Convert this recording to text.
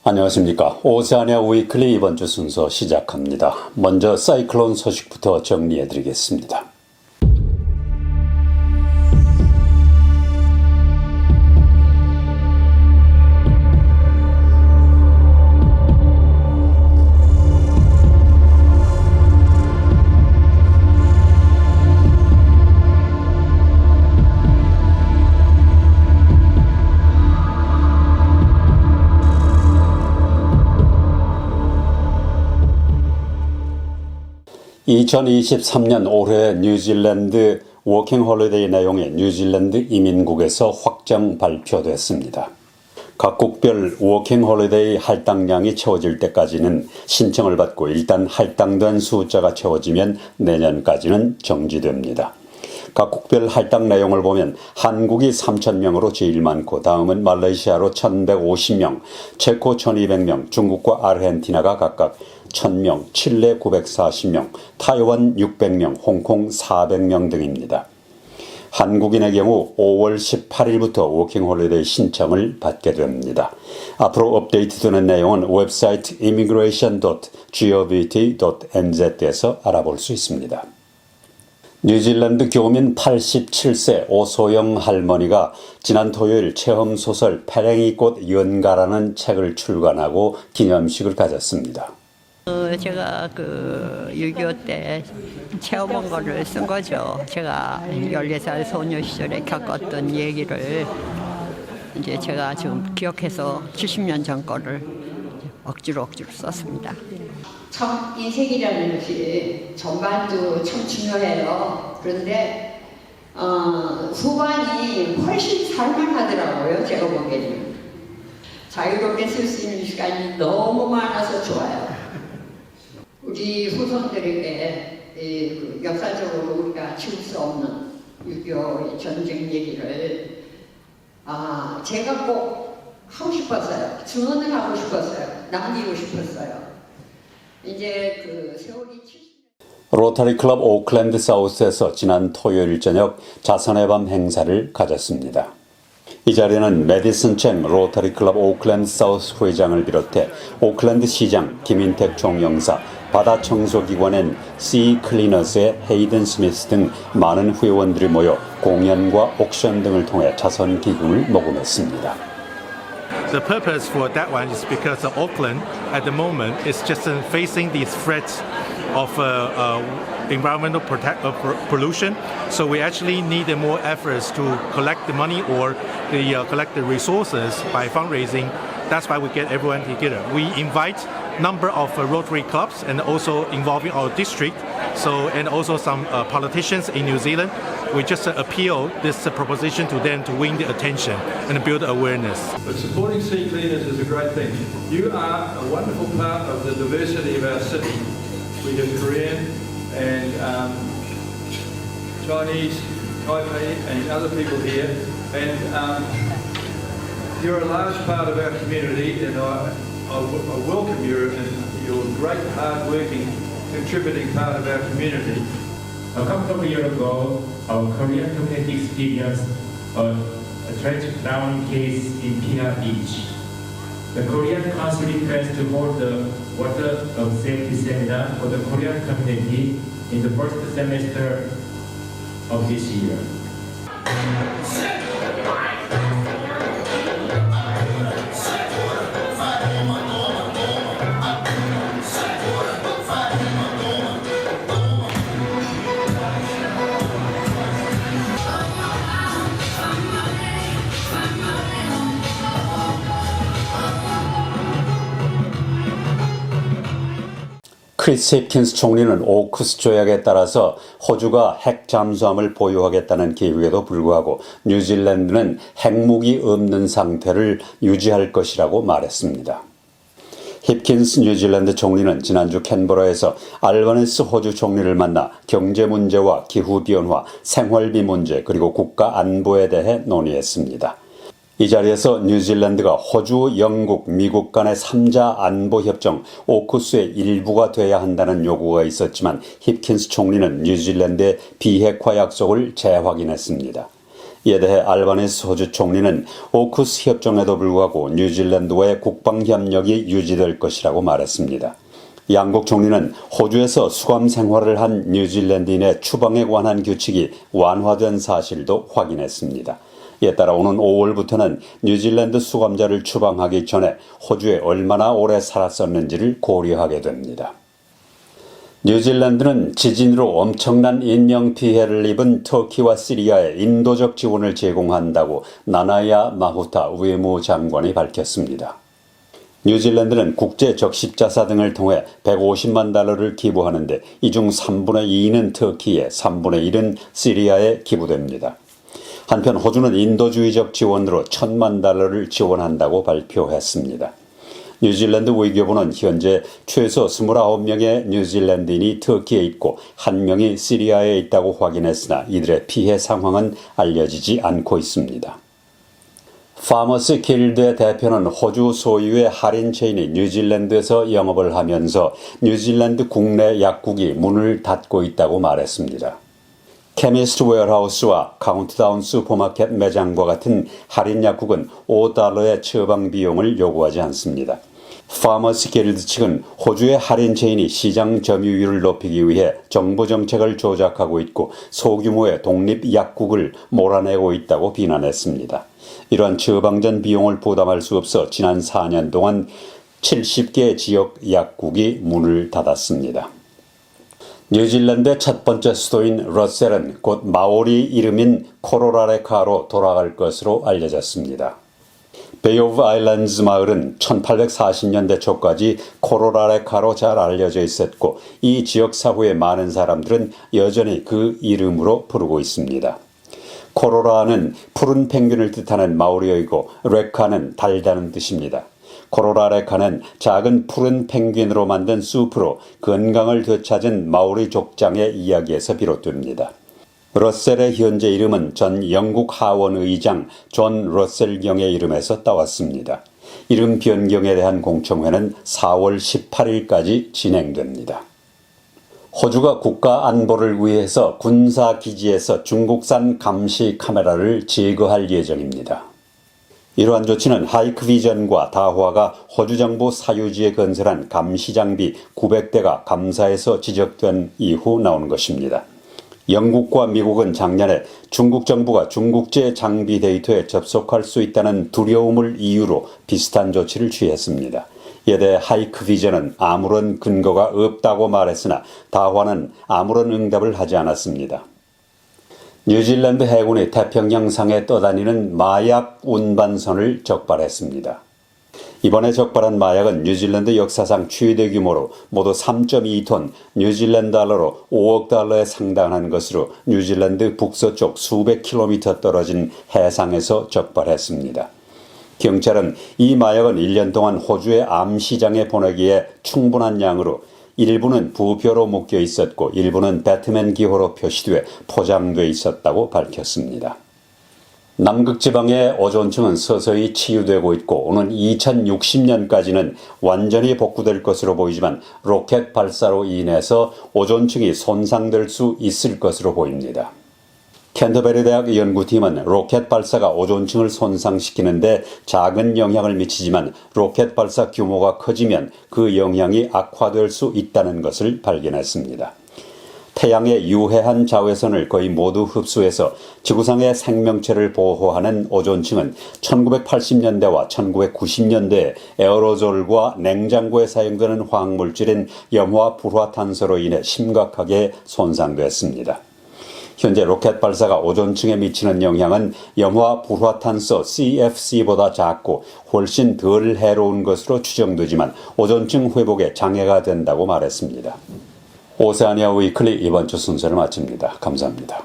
안녕하십니까. 오세아니아 위클리 이번 주 순서 시작합니다. 먼저 사이클론 소식부터 정리해드리겠습니다. (2023년) 올해 뉴질랜드 워킹 홀리데이 내용이 뉴질랜드 이민국에서 확정 발표됐습니다. 각국별 워킹 홀리데이 할당량이 채워질 때까지는 신청을 받고 일단 할당된 숫자가 채워지면 내년까지는 정지됩니다. 각국별 할당 내용을 보면 한국이 3,000명으로 제일 많고 다음은 말레이시아로 1,150명, 체코 1,200명, 중국과 아르헨티나가 각각 1,000명, 칠레 940명, 타이완 600명, 홍콩 400명 등입니다. 한국인의 경우 5월 18일부터 워킹홀리데이 신청을 받게 됩니다. 앞으로 업데이트되는 내용은 웹사이트 immigration.gov.nz에서 알아볼 수 있습니다. 뉴질랜드 교민 87세 오소영 할머니가 지난 토요일 체험소설 페랭이꽃 연가라는 책을 출간하고 기념식을 가졌습니다. 제가 6.25 때 체험한 거를 쓴 거죠. 제가 14살 소녀 시절에 겪었던 얘기를 이제 제가 지금 기억해서 70년 전 거를 억지로 썼습니다. 참 인생이라는 것이 전반도 참 중요해요. 그런데 후반이 훨씬 살만하더라고요. 제가 보기에는 자유롭게 쓸 수 있는 시간이 너무 많아서 좋아요. 우리 후손들에게 역사적으로 우리가 지울 수 없는 6.25 전쟁 얘기를 제가 꼭 하고 싶었어요. 증언을 하고 싶었어요. 남기고 싶었어요. 이제 세월이 70년. 로터리 클럽 오클랜드 사우스에서 지난 토요일 저녁 자선의 밤 행사를 가졌습니다. 이 자리는 메디슨 chen 로터리 클럽 오클랜드 사우스 회장을 비롯해 오클랜드 시장 김인택 총영사, 바다 청소기관인 씨 클리너스의 헤이든 스미스 등 많은 회원들이 모여 공연과 옥션 등을 통해 자선 기금을 모금했습니다. The purpose for that one is because Auckland at the moment is just facing these threats of environmental pollution. So we actually need more efforts to collect the money or collect the resources by fundraising. That's why we get everyone together. We invite number of Rotary clubs and also involving our district. And also some politicians in New Zealand. We just appeal this proposition to them to win the attention and build awareness. But supporting sea cleaners is a great thing. You are a wonderful part of the diversity of our city. We have Korean and Chinese, Taipei and other people here. And you're a large part of our community and I welcome you and your great hard-working, contributing part of our community. A couple of years ago, our Korean community experienced a tragic drowning case in Pina Beach. The Korean Council plans to hold the water safety seminar for the Korean community in the first semester of this year. 크리스 힙킨스 총리는 오쿠스 조약에 따라서 호주가 핵 잠수함을 보유하겠다는 기획에도 불구하고 뉴질랜드는 핵무기 없는 상태를 유지할 것이라고 말했습니다. 힙킨스 뉴질랜드 총리는 지난주 캔버라에서 알버니스 호주 총리를 만나 경제 문제와 기후변화, 생활비 문제 그리고 국가 안보에 대해 논의했습니다. 이 자리에서 뉴질랜드가 호주, 영국, 미국 간의 3자 안보협정 오쿠스의 일부가 돼야 한다는 요구가 있었지만 힙킨스 총리는 뉴질랜드의 비핵화 약속을 재확인했습니다. 이에 대해 알바니스 호주 총리는 오쿠스 협정에도 불구하고 뉴질랜드와의 국방협력이 유지될 것이라고 말했습니다. 양국 총리는 호주에서 수감 생활을 한 뉴질랜드인의 추방에 관한 규칙이 완화된 사실도 확인했습니다. 이에 따라 오는 5월부터는 뉴질랜드 수감자를 추방하기 전에 호주에 얼마나 오래 살았었는지를 고려하게 됩니다. 뉴질랜드는 지진으로 엄청난 인명피해를 입은 터키와 시리아에 인도적 지원을 제공한다고 나나야 마후타 외무장관이 밝혔습니다. 뉴질랜드는 국제 적십자사 등을 통해 150만 달러를 기부하는데 이 중 3분의 2는 터키에, 3분의 1은 시리아에 기부됩니다. 한편 호주는 인도주의적 지원으로 1,000만 달러를 지원한다고 발표했습니다. 뉴질랜드 외교부는 현재 최소 29명의 뉴질랜드인이 터키에 있고 1명이 시리아에 있다고 확인했으나 이들의 피해 상황은 알려지지 않고 있습니다. 파머스 길드의 대표는 호주 소유의 할인 체인이 뉴질랜드에서 영업을 하면서 뉴질랜드 국내 약국이 문을 닫고 있다고 말했습니다. 케미스트 웨어하우스와 카운트다운 슈퍼마켓 매장과 같은 할인 약국은 $5의 처방 비용을 요구하지 않습니다. 파머스 길드 측은 호주의 할인 체인이 시장 점유율을 높이기 위해 정부 정책을 조작하고 있고 소규모의 독립 약국을 몰아내고 있다고 비난했습니다. 이러한 처방전 비용을 부담할 수 없어 지난 4년 동안 70개 지역 약국이 문을 닫았습니다. 뉴질랜드의 첫 번째 수도인 러셀은 곧 마오리 이름인 코로라레카로 돌아갈 것으로 알려졌습니다. 베이 오브 아일랜드즈 마을은 1840년대 초까지 코로라레카로 잘 알려져 있었고 이 지역 사후의 많은 사람들은 여전히 그 이름으로 부르고 있습니다. 코로라는 푸른 펭귄을 뜻하는 마오리어이고 레카는 달다는 뜻입니다. 코로라레카는 작은 푸른 펭귄으로 만든 수프로 건강을 되찾은 마오리 족장의 이야기에서 비롯됩니다. 러셀의 현재 이름은 전 영국 하원 의장 존 러셀 경의 이름에서 따왔습니다. 이름 변경에 대한 공청회는 4월 18일까지 진행됩니다. 호주가 국가 안보를 위해서 군사기지에서 중국산 감시 카메라를 제거할 예정입니다. 이러한 조치는 하이크비전과 다화가 호주 정부 사유지에 건설한 감시 장비 900대가 감사에서 지적된 이후 나온 것입니다. 영국과 미국은 작년에 중국 정부가 중국제 장비 데이터에 접속할 수 있다는 두려움을 이유로 비슷한 조치를 취했습니다. 이에 대해 하이크비전은 아무런 근거가 없다고 말했으나 다화는 아무런 응답을 하지 않았습니다. 뉴질랜드 해군이 태평양상에 떠다니는 마약 운반선을 적발했습니다. 이번에 적발한 마약은 뉴질랜드 역사상 최대 규모로 모두 3.2톤 뉴질랜드 달러로 5억 달러에 상당한 것으로 뉴질랜드 북서쪽 수백 킬로미터 떨어진 해상에서 적발했습니다. 경찰은 이 마약은 1년 동안 호주의 암시장에 보내기에 충분한 양으로 일부는 부표로 묶여 있었고 일부는 배트맨 기호로 표시돼 포장돼 있었다고 밝혔습니다. 남극지방의 오존층은 서서히 치유되고 있고 오는 2060년까지는 완전히 복구될 것으로 보이지만 로켓 발사로 인해서 오존층이 손상될 수 있을 것으로 보입니다. 캔터베리 대학 연구팀은 로켓 발사가 오존층을 손상시키는데 작은 영향을 미치지만 로켓 발사 규모가 커지면 그 영향이 악화될 수 있다는 것을 발견했습니다. 태양의 유해한 자외선을 거의 모두 흡수해서 지구상의 생명체를 보호하는 오존층은 1980년대와 1990년대에 에어로졸과 냉장고에 사용되는 화학물질인 염화 불화탄소로 인해 심각하게 손상됐습니다. 현재 로켓 발사가 오존층에 미치는 영향은 염화 불화탄소 CFC보다 작고 훨씬 덜 해로운 것으로 추정되지만 오존층 회복에 장애가 된다고 말했습니다. 오세아니아 위클리 이번 주 순서를 마칩니다. 감사합니다.